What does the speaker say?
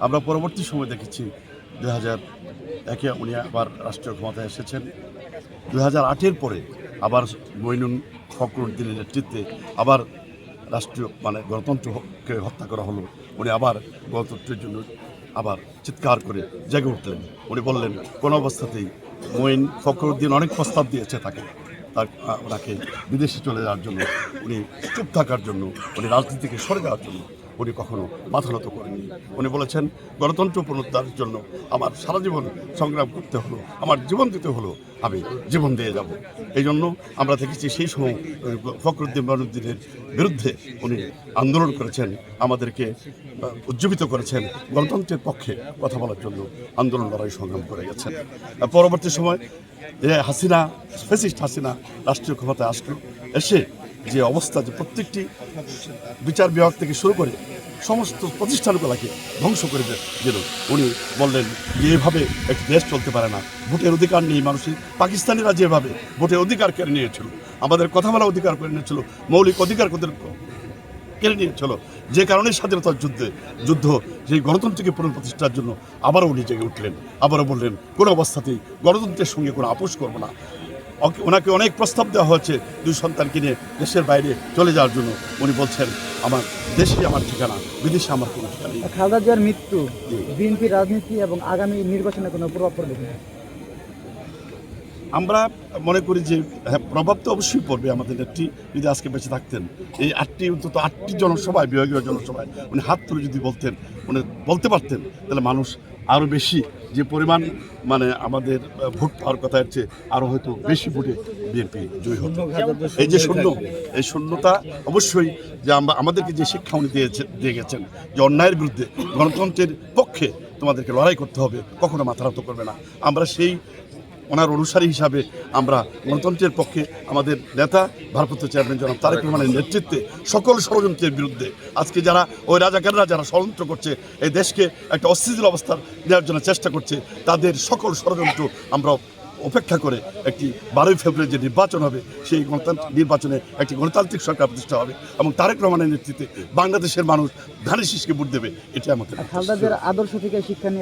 আমরা পরবর্তী সময় দেখেছি 2001-এ উনি আবার রাষ্ট্রীয় ক্ষমতায় এসেছেন। 2008-এর পরে আবার মঈনুল ফখরুদ্দিনের নেতৃত্বে আবার রাষ্ট্রীয় গণতন্ত্রকে হত্যা করা হলো। উনি আবার গণতন্ত্রের জন্য আবার চিৎকার করে জেগে উঠলেন। উনি বললেন কোনো অবস্থাতেই মঈন ফখরুদ্দিন অনেক প্রস্তাব দিয়েছে ওনাকে বিদেশে চলে যাওয়ার জন্য, উনি চুপ থাকার জন্য, উনি রাজনীতি থেকে সরে যাওয়ার জন্য উনি কখনো মাথা নত করেননি। উনি বলেছেন গণতন্ত্র পুনরুদ্ধারের জন্য আমার সারা জীবন সংগ্রাম করতে হলো, আমার জীবন দিতে হলো, আমি জীবন দিয়ে যাব। এই জন্য আমরা দেখেছি সেই সময় ফখরুদ্দিন মঈনুদ্দিনের বিরুদ্ধে উনি আন্দোলন করেছেন, আমাদেরকে উজ্জীবিত করেছেন, গণতন্ত্রের পক্ষে কথা বলার জন্য আন্দোলন লড়াই সংগ্রাম করে গেছেন। পরবর্তী সময় হাসিনা, ফ্যাসিস্ট হাসিনা রাষ্ট্রীয় ক্ষমতায় আসলো, এসে যে অবস্থা, যে প্রত্যেকটি বিচার বিভাগ থেকে শুরু করে সমস্ত প্রতিষ্ঠানগুলোকে ধ্বংস করে দিল। উনি বললেন যে এভাবে একটি দেশ চলতে পারে না, ভোটের অধিকার নেই মানুষের। পাকিস্তানিরা যেভাবে ভোটের অধিকার কেড়ে নিয়েছিল, আমাদের কথা বলার অধিকার কেড়ে নিয়েছিল, মৌলিক অধিকার কেড়ে নিয়েছিল, যে কারণে স্বাধীনতার যুদ্ধ সেই গণতন্ত্রকে পুনঃপ্রতিষ্ঠার জন্য আবারও উনি জেগে উঠলেন, আবারও বললেন কোনো অবস্থাতেই গণতন্ত্রের সঙ্গে কোনো আপোষ করবো না। ওনাকে অনেক প্রস্তাব দেওয়া হয়েছে দুই সন্তানকে নিয়ে দেশের বাইরে চলে যাওয়ার জন্য। উনি বলছেন আমার দেশে আমার ঠিকানা, বিদেশে আমার কোনো ঠিকানা নেই। খালেদা জিয়ার মৃত্যু বিএনপির রাজনীতি এবং আগামী নির্বাচনে কোনো প্রভাব পড়বে কিনা? আমরা মনে করি যে হ্যাঁ, প্রভাব তো অবশ্যই পড়বে। আমাদের নেত্রী যদি আজকে বেঁচে থাকতেন, এই অন্তত আটটি জনসভায়, বিভাগীয় জনসভায় উনি হাত তুলে যদি উনি বলতে পারতেন, তাহলে মানুষ আরও বেশি যে পরিমাণ আমাদের ভোট পাওয়ার কথা হচ্ছে, আরও হয়তো বেশি ভোটে বিএনপি জয়ী হতো। এই যে এই শূন্যতা অবশ্যই যে আমাদেরকে যে শিক্ষা উনি দিয়ে গেছেন, যে অন্যায়ের বিরুদ্ধে গণতন্ত্রের পক্ষে তোমাদেরকে লড়াই করতে হবে, কখনো মাথা নত করবে না। আমরা সেই ওনার অনুসারী হিসাবে আমরা গণতন্ত্রের পক্ষে আমাদের নেতা ভারপ্রাপ্ত চেয়ারম্যান জনাব তারেক রহমানের নেতৃত্বে সকল ষড়যন্ত্রের বিরুদ্ধে আজকে যারা ওই রাজাকাররা যারা ষড়যন্ত্র করছে, এই দেশকে একটা অস্থিতিশীল অবস্থা দেওয়ার জন্য চেষ্টা করছে, তাদের সকল ষড়যন্ত্র আমরা উপেক্ষা করে একটি 12ই ফেব্রুয়ারি যে নির্বাচন হবে, সেই নির্বাচনে একটি গণতান্ত্রিক সরকার প্রতিষ্ঠা হবে এবং তারেক রহমানের নেতৃত্বে বাংলাদেশের মানুষ ধানের শীষকে ভোট দেবে। এটা আমাদের খালেদা জিয়ার আদর্শ থেকে শিক্ষা